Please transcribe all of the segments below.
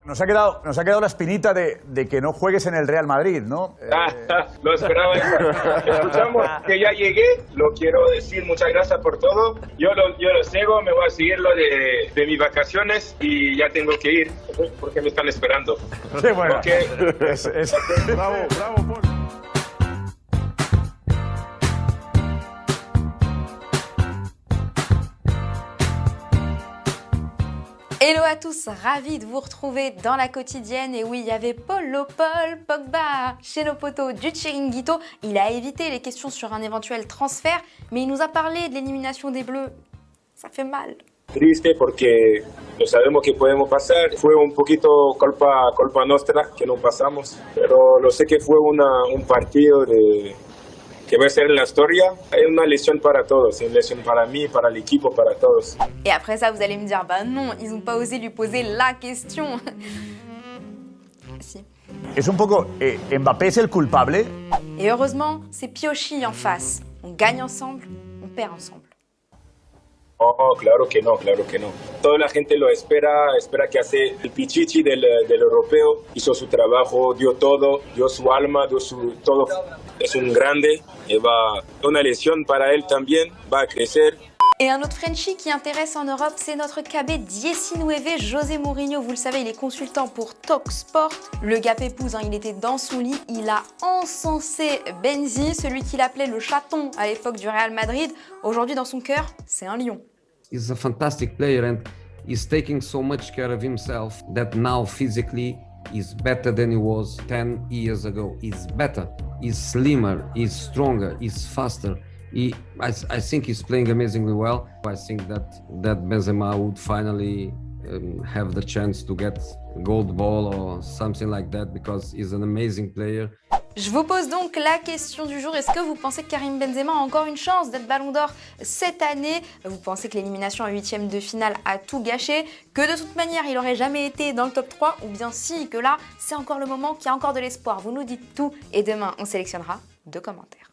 Nos ha quedado la espinita de que no juegues en el Real Madrid, ¿no? Lo esperaba. Escuchamos que ya llegué. Lo quiero decir, muchas gracias por todo. Yo lo sigo, me voy a seguir lo de mis vacaciones y ya tengo que ir porque me están esperando. Sí, bueno. Okay. Bravo, Paul. Hello à tous, ravi de vous retrouver dans la quotidienne. Et oui, il y avait Paul Pogba chez nos potos du Chiringuito. Il a évité les questions sur un éventuel transfert, mais il nous a parlé de l'élimination des Bleus. Ça fait mal. Triste porque no sabemos que podemos pasar. Fue un poquito culpa nuestra que no pasamos, pero lo sé que fue un partido que va a ser la historia. Hay una lesión para todos, une lesión para mí, para el equipo, para todos. Et après ça, vous allez me dire, bah non, ils n'ont pas osé lui poser la question. Si. Es un poco... ¿Mbappé es el culpable? Et heureusement, c'est Piochi en face. On gagne ensemble, on perd ensemble. Oh, claro que no, claro que no. Toda la gente lo espera que hace el Pichichi del europeo, hizo su trabajo, dio todo, dio su alma, dio su todo. Es un grande, va una lesión para él también, va a crecer. Et un autre Frenchie qui intéresse en Europe, c'est notre KB Diecinueve, José Mourinho. Vous le savez, il est consultant pour Talksport. Le gars pépouze, il était dans son lit, il a encensé Benzi, celui qu'il appelait le chaton à l'époque du Real Madrid. Aujourd'hui, dans son cœur, c'est un lion. He's a fantastic player and he's taking so much care of himself that now physically he's better than he was 10 years ago. He's better, he's slimmer, he's stronger, he's faster. I think he's playing amazingly well. I think that Benzema would finally have the chance to get a gold ball or something like that because he's an amazing player. Je vous pose donc la question du jour. Est-ce que vous pensez que Karim Benzema a encore une chance d'être Ballon d'Or cette année? Vous pensez que l'élimination en huitième de finale a tout gâché? Que de toute manière, il n'aurait jamais été dans le top 3? Ou bien si, que là, c'est encore le moment, qu'il y a encore de l'espoir? Vous nous dites tout et demain, on sélectionnera 2 commentaires.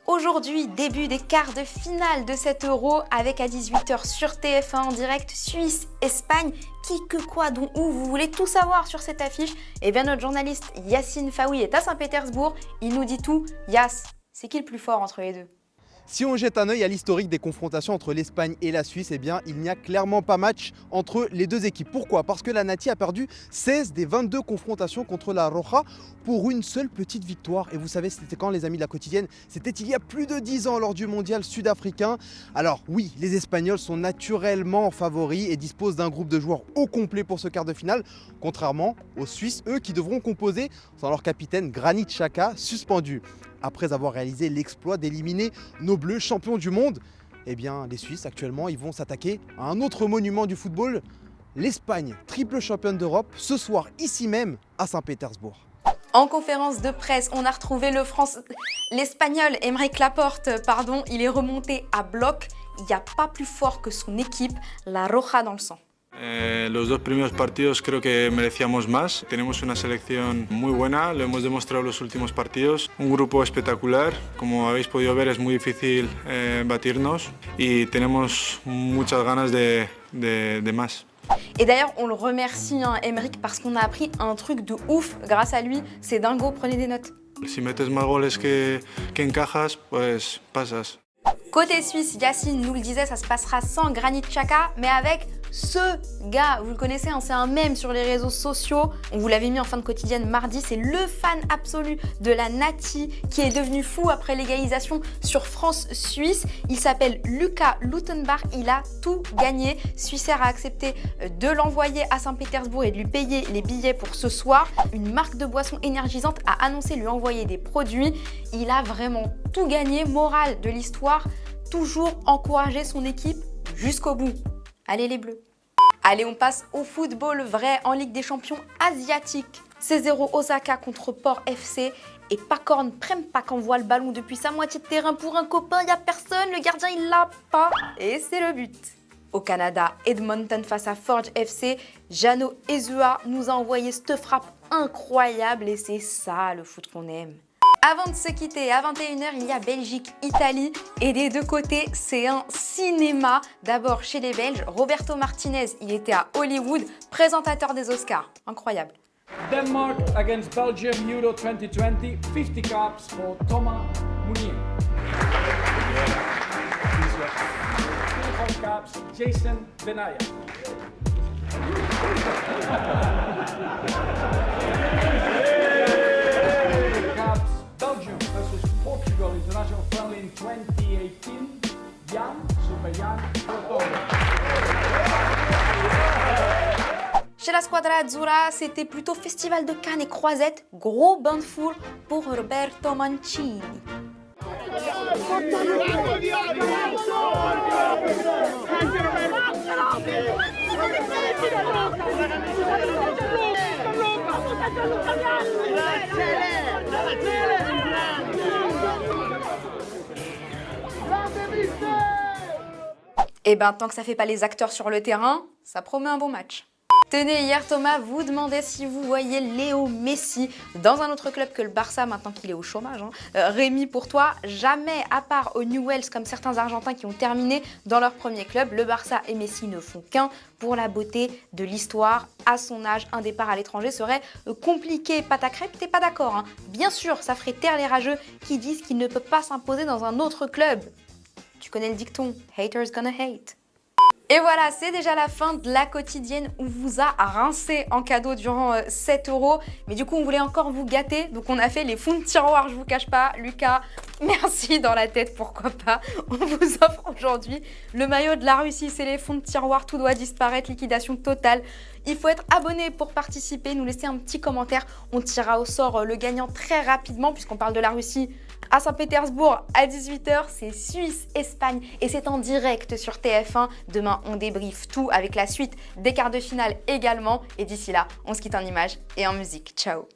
Aujourd'hui, début des quarts de finale de cet Euro avec à 18h sur TF1 en direct Suisse-Espagne. Qui, que, quoi, dont, où, vous voulez tout savoir sur cette affiche? Eh bien, notre journaliste Yacine Faoui est à Saint-Pétersbourg. Il nous dit tout. Yass, c'est qui le plus fort entre les deux? Si on jette un œil à l'historique des confrontations entre l'Espagne et la Suisse, eh bien, il n'y a clairement pas match entre les deux équipes. Pourquoi? Parce que la Nati a perdu 16 des 22 confrontations contre la Roja pour une seule petite victoire. Et vous savez, c'était quand, les amis de la quotidienne? C'était il y a plus de 10 ans lors du mondial sud-africain. Alors oui, les Espagnols sont naturellement favoris et disposent d'un groupe de joueurs au complet pour ce quart de finale, contrairement aux Suisses, eux qui devront composer sans leur capitaine Granit Xhaka, suspendu. Après avoir réalisé l'exploit d'éliminer nos Bleus champions du monde, eh bien les Suisses actuellement ils vont s'attaquer à un autre monument du football, l'Espagne, triple championne d'Europe, ce soir ici même à Saint-Pétersbourg. En conférence de presse, on a retrouvé l'Espagnol Aymeric Laporte, il est remonté à bloc. Il n'y a pas plus fort que son équipe, la Roja dans le sang. Los 2 primeros partidos creo que merecíamos más. Tenemos una selección muy buena, lo hemos demostrado en los últimos partidos. Un grupo espectacular, como habéis podido ver es muy difícil batirnos y tenemos muchas ganas de más. Et d'ailleurs, on le remercie, Aymeric, parce qu'on a appris un truc de ouf grâce à lui. C'est dingo, prenez des notes. Si metes más goles que encajas, pues pasas. Côté suisse, Yacine nous le disait, ça se passera sans Granit Xhaka, mais avec ce gars, vous le connaissez, c'est un mème sur les réseaux sociaux. On vous l'avait mis en fin de quotidienne mardi, c'est le fan absolu de la Nati qui est devenu fou après l'égalisation sur France-Suisse. Il s'appelle Luca Lutenbach, il a tout gagné. Suissair a accepté de l'envoyer à Saint-Pétersbourg et de lui payer les billets pour ce soir. Une marque de boisson énergisante a annoncé lui envoyer des produits. Il a vraiment tout gagné, morale de l'histoire, toujours encourager son équipe jusqu'au bout. Allez les Bleus. Allez, on passe au football vrai en Ligue des Champions asiatique. C'est 0 Osaka contre Port FC et Pakorn Prempak envoie le ballon depuis sa moitié de terrain pour un copain, il n'y a personne, le gardien il l'a pas et c'est le but. Au Canada, Edmonton face à Forge FC, Jano Ezua nous a envoyé cette frappe incroyable et c'est ça le foot qu'on aime. Avant de se quitter, à 21h, il y a Belgique-Italie et des deux côtés, c'est un cinéma. D'abord chez les Belges, Roberto Martinez, il était à Hollywood, présentateur des Oscars. Incroyable. Denmark against Belgium, Euro 2020, 50 caps for Thomas Mounier. 25 caps, Jason Benaya. Caps, Belgium versus Portugal International Friendly in 2018, Jan Superjan Vertonghen. Chez la Squadra Azzurra, c'était plutôt festival de cannes et croisettes, gros bain de foule pour Roberto Mancini. Et ben tant que ça fait pas les acteurs sur le terrain, ça promet un bon match. Tenez, hier Thomas vous demandait si vous voyez Léo Messi dans un autre club que le Barça maintenant qu'il est au chômage. Rémi, pour toi, jamais, à part au Newell's comme certains Argentins qui ont terminé dans leur premier club, le Barça et Messi ne font qu'un. Pour la beauté de l'histoire, à son âge, un départ à l'étranger serait compliqué. Pâte à crêpes, t'es pas d'accord, hein? Bien sûr, ça ferait taire les rageux qui disent qu'il ne peut pas s'imposer dans un autre club. Tu connais le dicton, haters gonna hate. Et voilà, c'est déjà la fin de la quotidienne. On vous a rincé en cadeau durant 7 €. Mais du coup, on voulait encore vous gâter. Donc, on a fait les fonds de tiroir, je vous cache pas. Lucas, merci dans la tête, pourquoi pas. On vous offre aujourd'hui le maillot de la Russie. C'est les fonds de tiroir, tout doit disparaître, liquidation totale. Il faut être abonné pour participer, nous laisser un petit commentaire. On tirera au sort le gagnant très rapidement puisqu'on parle de la Russie. À Saint-Pétersbourg, à 18h, c'est Suisse-Espagne et c'est en direct sur TF1. Demain, on débriefe tout avec la suite des quarts de finale également. Et d'ici là, on se quitte en images et en musique. Ciao!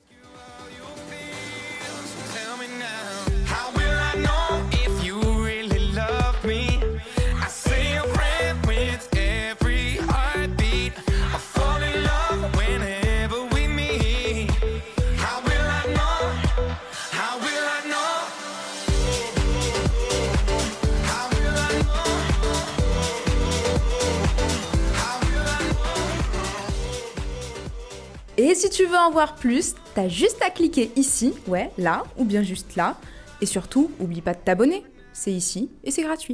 Et si tu veux en voir plus, t'as juste à cliquer ici, ouais, là, ou bien juste là. Et surtout, oublie pas de t'abonner. C'est ici et c'est gratuit.